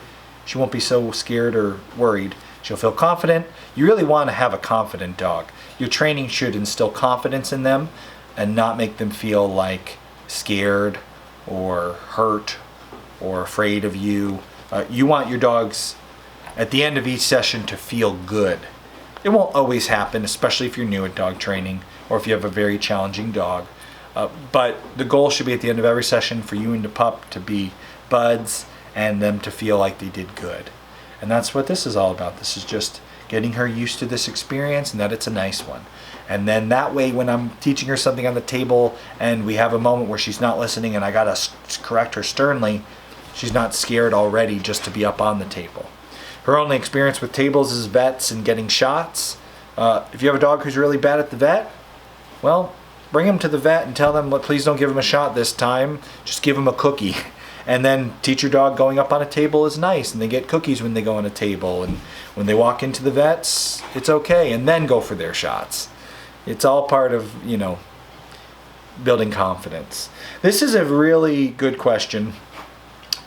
she won't be so scared or worried. She'll feel confident. You really want to have a confident dog. Your training should instill confidence in them and not make them feel like scared or hurt or afraid of you. You want your dogs at the end of each session to feel good. It won't always happen, especially if you're new at dog training or if you have a very challenging dog. But the goal should be at the end of every session for you and the pup to be buds and them to feel like they did good. And that's what this is all about. This is just getting her used to this experience and that it's a nice one. And then that way when I'm teaching her something on the table and we have a moment where she's not listening and I gotta correct her sternly, she's not scared already just to be up on the table. Her only experience with tables is vets and getting shots. If you have a dog who's really bad at the vet, well, bring him to the vet and tell them, please don't give him a shot this time, just give him a cookie. And then teach your dog going up on a table is nice, and they get cookies when they go on a table, and when they walk into the vets, it's okay, and then go for their shots. It's all part of, you know, building confidence. This is a really good question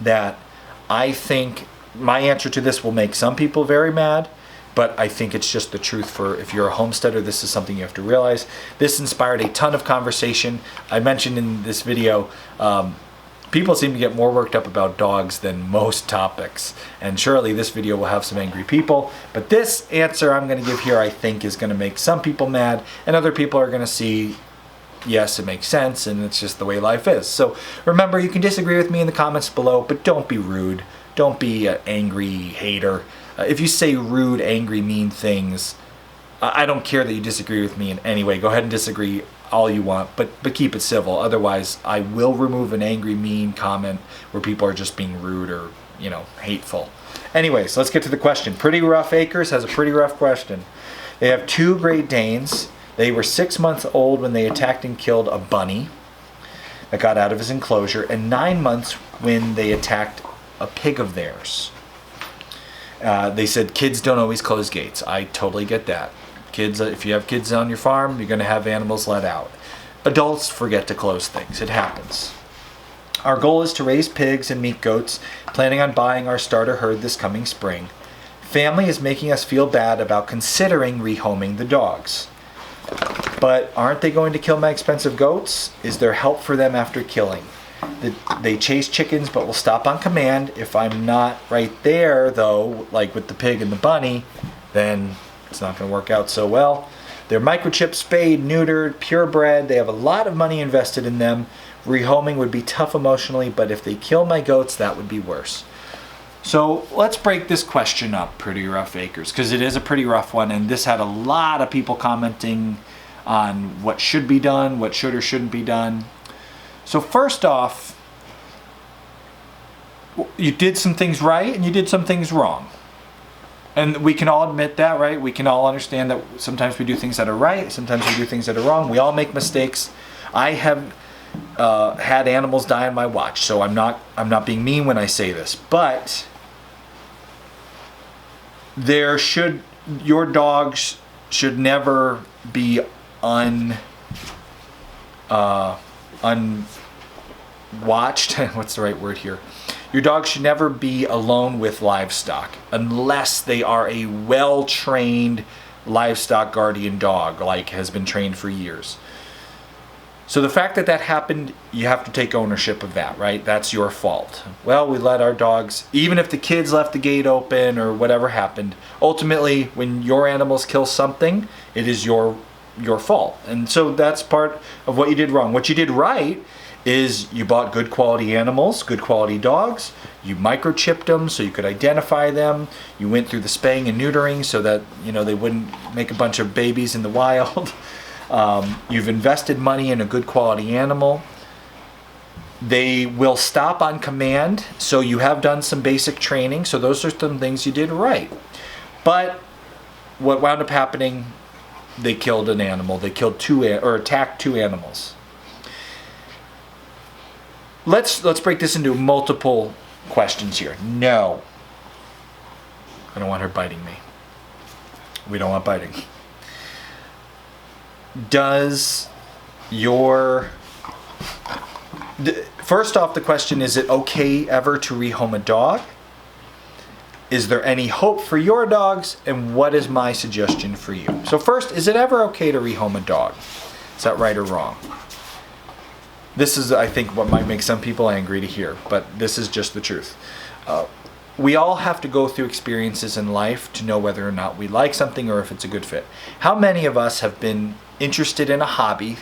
that I think my answer to this will make some people very mad, but I think it's just the truth. For if you're a homesteader, this is something you have to realize. This inspired a ton of conversation. I mentioned in this video, people seem to get more worked up about dogs than most topics, and surely this video will have some angry people, but this answer I'm going to give here I think is going to make some people mad, and other people are going to see yes, it makes sense, and it's just the way life is. So remember, you can disagree with me in the comments below, but don't be rude. Don't be an angry hater. If you say rude, angry, mean things, I don't care that you disagree with me in any way. Go ahead and disagree all you want, but keep it civil. Otherwise, I will remove an angry, mean comment where people are just being rude or, you know, hateful. Anyways, let's get to the question. Pretty Rough Acres has a pretty rough question. They have 2 Great Danes. They were 6 months old when they attacked and killed a bunny that got out of his enclosure, and 9 months when they attacked a pig of theirs. They said kids don't always close gates. I totally get that. Kids, if you have kids on your farm, you're going to have animals let out. Adults forget to close things. It happens. Our goal is to raise pigs and meat goats, planning on buying our starter herd this coming spring. Family is making us feel bad about considering rehoming the dogs. But aren't they going to kill my expensive goats? Is there help for them after killing? They chase chickens but will stop on command. If I'm not right there, though, like with the pig and the bunny, then it's not going to work out so well. They're microchipped, spayed, neutered, purebred. They have a lot of money invested in them. Rehoming would be tough emotionally, but if they kill my goats, that would be worse. So let's break this question up, Pretty Rough Acres, because it is a pretty rough one, and this had a lot of people commenting on what should be done, what should or shouldn't be done. So first off, you did some things right and you did some things wrong. And we can all admit that, right? We can all understand that sometimes we do things that are right, sometimes we do things that are wrong. We all make mistakes. I have had animals die on my watch, so I'm not being mean when I say this, but your dogs should never be unwatched. What's the right word here? Your dog should never be alone with livestock unless they are a well-trained livestock guardian dog, like has been trained for years. So the fact that that happened, you have to take ownership of that, right? That's your fault. Well, we let our dogs, even if the kids left the gate open or whatever happened, ultimately when your animals kill something, it is your fault. And so that's part of what you did wrong. What you did right is you bought good quality animals, good quality dogs. You microchipped them so you could identify them. You went through the spaying and neutering so that, you know, they wouldn't make a bunch of babies in the wild. You've invested money in a good quality animal. They will stop on command, so you have done some basic training. So those are some things you did right. But what wound up happening, they killed an animal. They killed attacked 2 animals. Let's break this into multiple questions here. No. I don't want her biting me. We don't want biting. First off, the question, is it okay ever to rehome a dog? Is there any hope for your dogs? And what is my suggestion for you? So first, is it ever okay to rehome a dog? Is that right or wrong? This is, I think, what might make some people angry to hear, but this is just the truth. We all have to go through experiences in life to know whether or not we like something or if it's a good fit. How many of us have been interested in a hobby,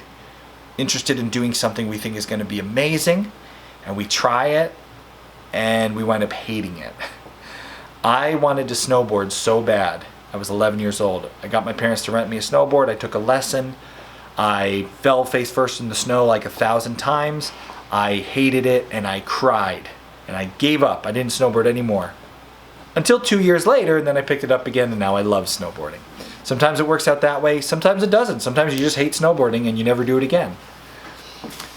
interested in doing something we think is going to be amazing, and we try it, and we wind up hating it? I wanted to snowboard so bad. I was 11 years old. I got my parents to rent me a snowboard. I took a lesson. I fell face first in the snow like 1,000 times. I hated it and I cried and I gave up. I didn't snowboard anymore until 2 years later, and then I picked it up again, and now I love snowboarding. Sometimes it works out that way, sometimes it doesn't. Sometimes you just hate snowboarding and you never do it again.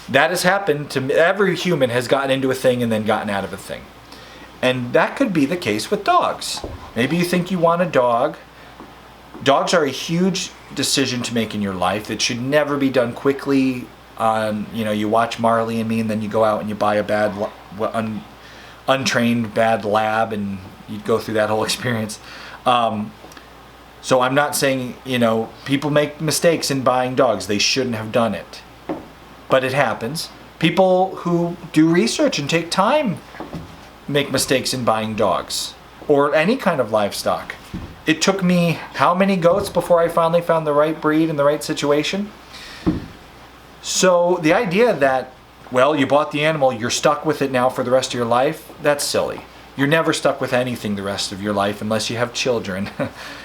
That has happened to every human. Has gotten into a thing and then gotten out of a thing. And that could be the case with dogs. Maybe you think you want a dog. Dogs are a huge decision to make in your life. It should never be done quickly. You watch Marley and Me, and then you go out and you buy a bad, untrained bad lab, and you go through that whole experience. So I'm not saying, people make mistakes in buying dogs. They shouldn't have done it. But it happens. People who do research and take time make mistakes in buying dogs or any kind of livestock. It took me how many goats before I finally found the right breed and the right situation? So the idea that, well, you bought the animal, you're stuck with it now for the rest of your life, that's silly. You're never stuck with anything the rest of your life unless you have children.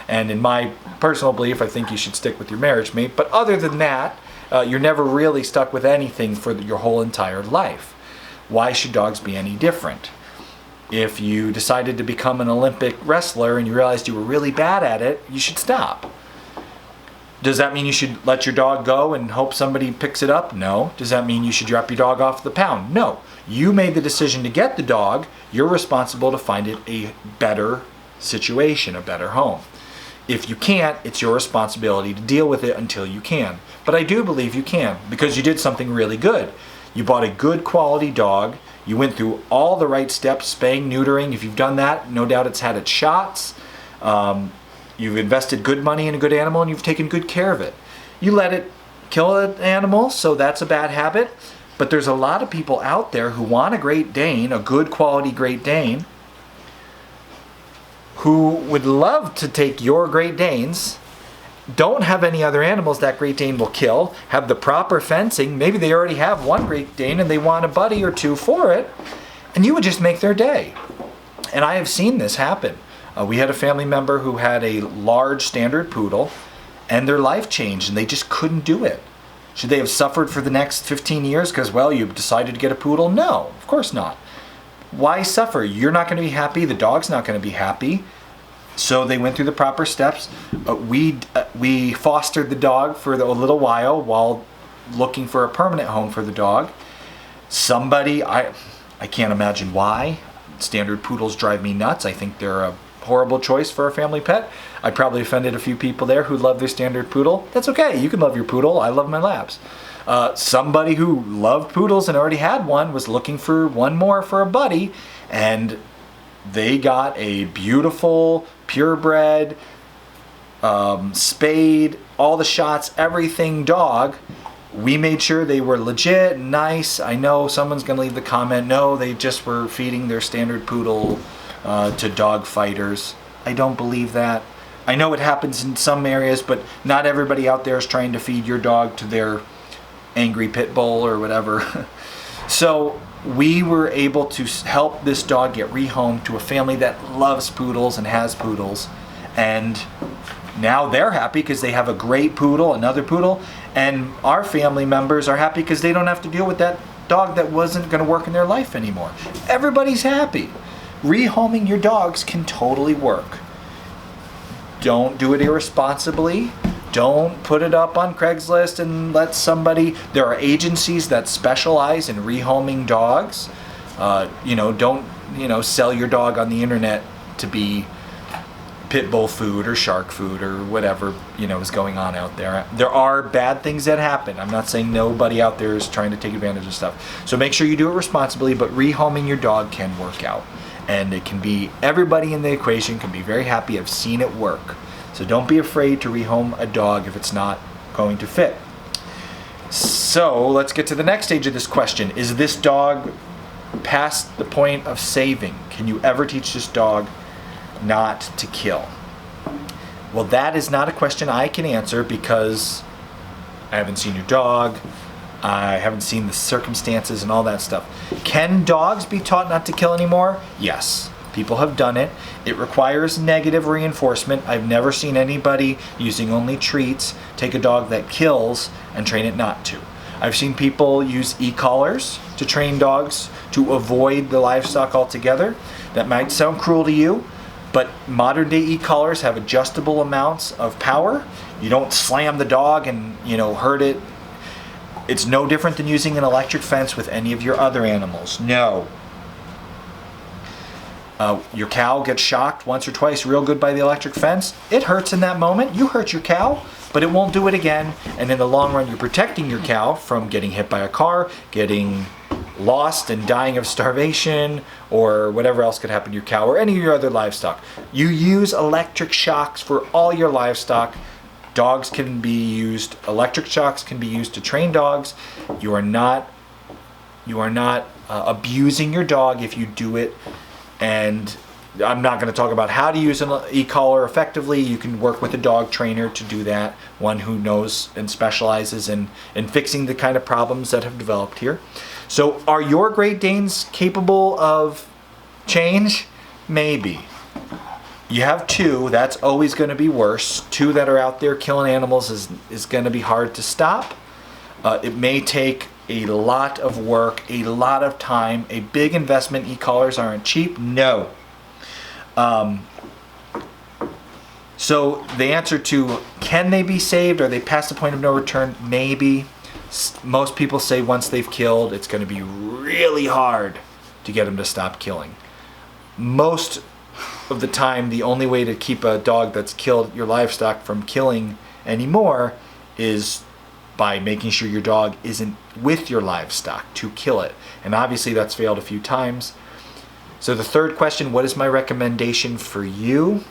And in my personal belief, I think you should stick with your marriage mate. But other than that, you're never really stuck with anything for your whole entire life. Why should dogs be any different? If you decided to become an Olympic wrestler and you realized you were really bad at it, you should stop. Does that mean you should let your dog go and hope somebody picks it up? No. Does that mean you should drop your dog off the pound? No. You made the decision to get the dog. You're responsible to find it a better situation, a better home. If you can't, it's your responsibility to deal with it until you can. But I do believe you can, because you did something really good. You bought a good quality dog. You went through all the right steps, spaying, neutering. If you've done that, no doubt it's had its shots. You've invested good money in a good animal and you've taken good care of it. You let it kill an animal, so that's a bad habit. But there's a lot of people out there who want a Great Dane, a good quality Great Dane, who would love to take your Great Danes, don't have any other animals that Great Dane will kill, have the proper fencing, maybe they already have one Great Dane and they want a buddy or two for it, and you would just make their day. And I have seen this happen. We had a family member who had a large standard poodle and their life changed and they just couldn't do it. Should they have suffered for the next 15 years because, well, you decided to get a poodle? No, of course not. Why suffer? You're not going to be happy. The dog's not going to be happy. So they went through the proper steps. We fostered the dog for a little while looking for a permanent home for the dog. Somebody, I can't imagine why. Standard poodles drive me nuts. I think they're a horrible choice for a family pet. I probably offended a few people there who love their standard poodle. That's okay. You can love your poodle. I love my labs. Somebody who loved poodles and already had one was looking for one more for a buddy, and they got a beautiful, purebred, spayed, all the shots, everything dog. We made sure they were legit, nice. I know someone's going to leave the comment, no, they just were feeding their standard poodle to dog fighters. I don't believe that. I know it happens in some areas, but not everybody out there is trying to feed your dog to their angry pit bull or whatever. So we were able to help this dog get rehomed to a family that loves poodles and has poodles. And now they're happy because they have a great poodle, another poodle, and our family members are happy because they don't have to deal with that dog that wasn't going to work in their life anymore. Everybody's happy. Rehoming your dogs can totally work. Don't do it irresponsibly. Don't put it up on Craigslist and let somebody. There are agencies that specialize in rehoming dogs. Don't sell your dog on the internet to be pit bull food or shark food or whatever is going on out there. There are bad things that happen. I'm not saying nobody out there is trying to take advantage of stuff. So make sure you do it responsibly, but rehoming your dog can work out. And it can be, everybody in the equation can be very happy. I've seen it work. So don't be afraid to rehome a dog if it's not going to fit. So let's get to the next stage of this question. Is this dog past the point of saving? Can you ever teach this dog not to kill? Well, that is not a question I can answer because I haven't seen your dog. I haven't seen the circumstances and all that stuff. Can dogs be taught not to kill anymore? Yes. People have done it. It requires negative reinforcement. I've never seen anybody using only treats take a dog that kills and train it not to. I've seen people use e-collars to train dogs to avoid the livestock altogether. That might sound cruel to you, but modern day e-collars have adjustable amounts of power. You don't slam the dog and hurt it. It's no different than using an electric fence with any of your other animals. No. Your cow gets shocked once or twice real good by the electric fence. It hurts in that moment. You hurt your cow, but it won't do it again. And in the long run, you're protecting your cow from getting hit by a car, getting lost and dying of starvation, or whatever else could happen to your cow or any of your other livestock. You use electric shocks for all your livestock. Dogs can be used, electric shocks can be used to train dogs. You are not abusing your dog if you do it and I'm not going to talk about how to use an e-collar effectively. You can work with a dog trainer to do that, one who knows and specializes in fixing the kind of problems that have developed here. So are your Great Danes capable of change? Maybe. You have 2, that's always going to be worse. 2 that are out there killing animals is going to be hard to stop. It may take a lot of work, a lot of time, a big investment. E-collars aren't cheap. No. So the answer to can they be saved? Are they past the point of no return? Maybe. Most people say once they've killed, it's going to be really hard to get them to stop killing. Most of the time, the only way to keep a dog that's killed your livestock from killing anymore is by making sure your dog isn't with your livestock to kill it. And obviously that's failed a few times. So the third question, what is my recommendation for you?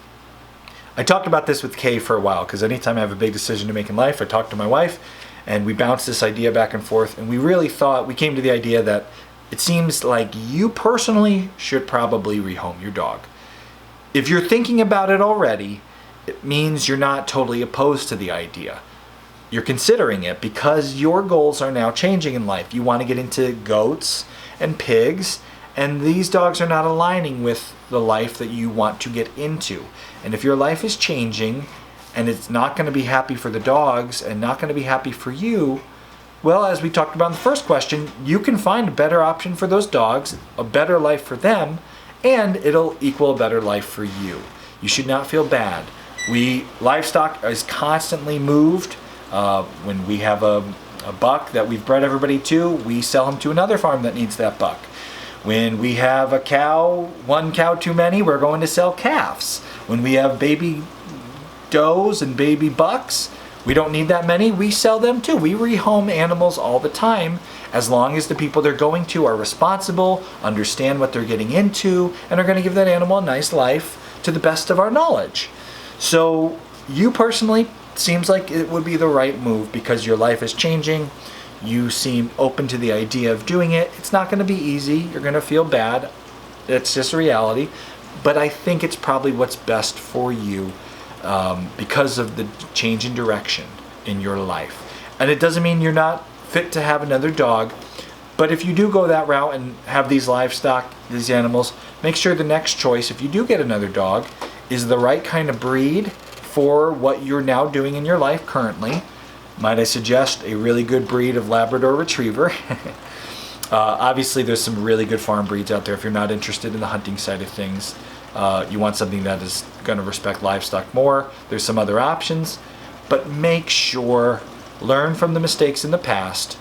I talked about this with Kay for a while, because anytime I have a big decision to make in life, I talk to my wife and we bounce this idea back and forth, and we came to the idea that it seems like you personally should probably rehome your dog. If you're thinking about it already, it means you're not totally opposed to the idea. You're considering it because your goals are now changing in life. You want to get into goats and pigs, and these dogs are not aligning with the life that you want to get into. And if your life is changing and it's not going to be happy for the dogs and not going to be happy for you, well, as we talked about in the first question, you can find a better option for those dogs, a better life for them, and it'll equal a better life for you. You should not feel bad. Livestock is constantly moved. When we have a buck that we've bred everybody to, we sell him to another farm that needs that buck. When we have a cow, one cow too many, we're going to sell calves. When we have baby does and baby bucks, we don't need that many, we sell them too. We rehome animals all the time, as long as the people they're going to are responsible, understand what they're getting into, and are going to give that animal a nice life to the best of our knowledge. So you personally, seems like it would be the right move because your life is changing. You seem open to the idea of doing it. It's not going to be easy. You're going to feel bad. It's just a reality. But I think it's probably what's best for you because of the change in direction in your life. And it doesn't mean you're not fit to have another dog. But if you do go that route and have these livestock, these animals, make sure the next choice, if you do get another dog, is the right kind of breed for what you're now doing in your life currently. Might I suggest a really good breed of Labrador Retriever. Obviously there's some really good farm breeds out there if you're not interested in the hunting side of things. You want something that is going to respect livestock more. There's some other options, but make sure, learn from the mistakes in the past.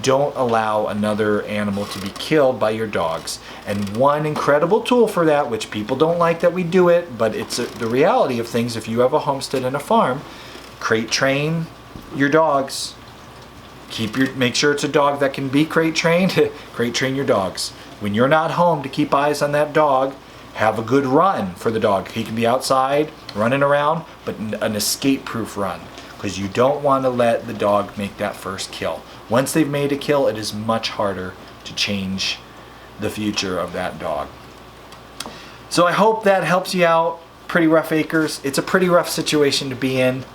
Don't allow another animal to be killed by your dogs. And one incredible tool for that, which people don't like that we do it, but it's the reality of things. If you have a homestead and a farm, crate train your dogs. Make sure it's a dog that can be crate trained. Crate train your dogs. When you're not home to keep eyes on that dog, have a good run for the dog. He can be outside running around, but an escape-proof run, because you don't want to let the dog make that first kill. Once they've made a kill, it is much harder to change the future of that dog. So I hope that helps you out. Pretty rough acres. It's a pretty rough situation to be in.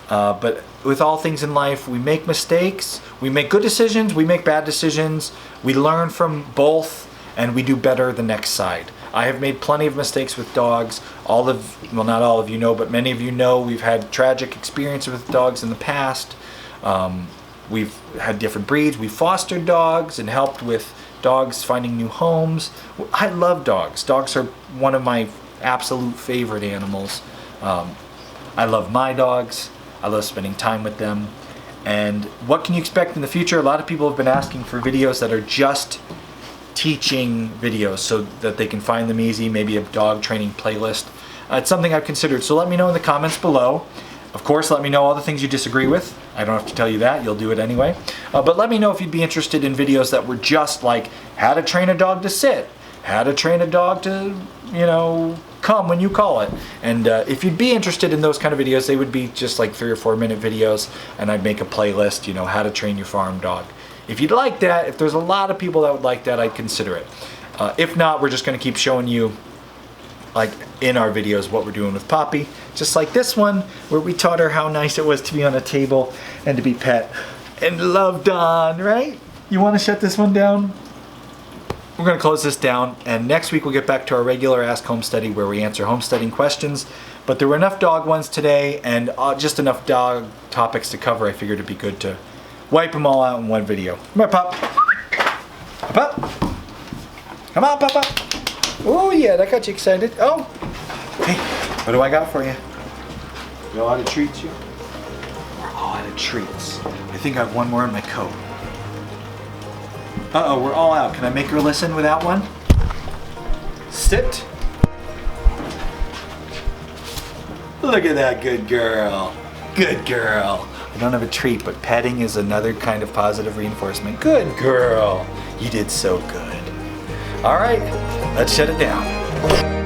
But with all things in life, we make mistakes. We make good decisions. We make bad decisions. We learn from both, and we do better the next side. I have made plenty of mistakes with dogs. Well, not all of you know, but many of you know we've had tragic experiences with dogs in the past. We've had different breeds. We've fostered dogs and helped with dogs finding new homes. I love dogs. Dogs are one of my absolute favorite animals. I love my dogs. I love spending time with them. And what can you expect in the future? A lot of people have been asking for videos that are just teaching videos so that they can find them easy, maybe a dog training playlist. It's something I've considered, so let me know in the comments below. Of course, let me know all the things you disagree with. I don't have to tell you that, you'll do it anyway. But let me know if you'd be interested in videos that were just like how to train a dog to sit, how to train a dog to, come when you call it. And if you'd be interested in those kind of videos, they would be just like 3 or 4 minute videos, and I'd make a playlist, how to train your farm dog. If you'd like that, if there's a lot of people that would like that, I'd consider it. If not, we're just going to keep showing you like in our videos what we're doing with Poppy. Just like this one, where we taught her how nice it was to be on a table and to be pet and loved on, right? You want to shut this one down? We're going to close this down, and next week we'll get back to our regular Ask Homesteady where we answer homesteading questions. But there were enough dog ones today and just enough dog topics to cover. I figured it'd be good to wipe them all out in one video. Come on, Pop. Pop. Come on, Pop. Oh yeah, that got you excited. Oh, hey, what do I got for you? You all out of treats, you? We're all out of treats. I think I have one more in my coat. Uh-oh, we're all out. Can I make her listen without one? Sit. Look at that, good girl. Good girl. I don't have a treat, but petting is another kind of positive reinforcement. Good girl. You did so good. All right, let's shut it down.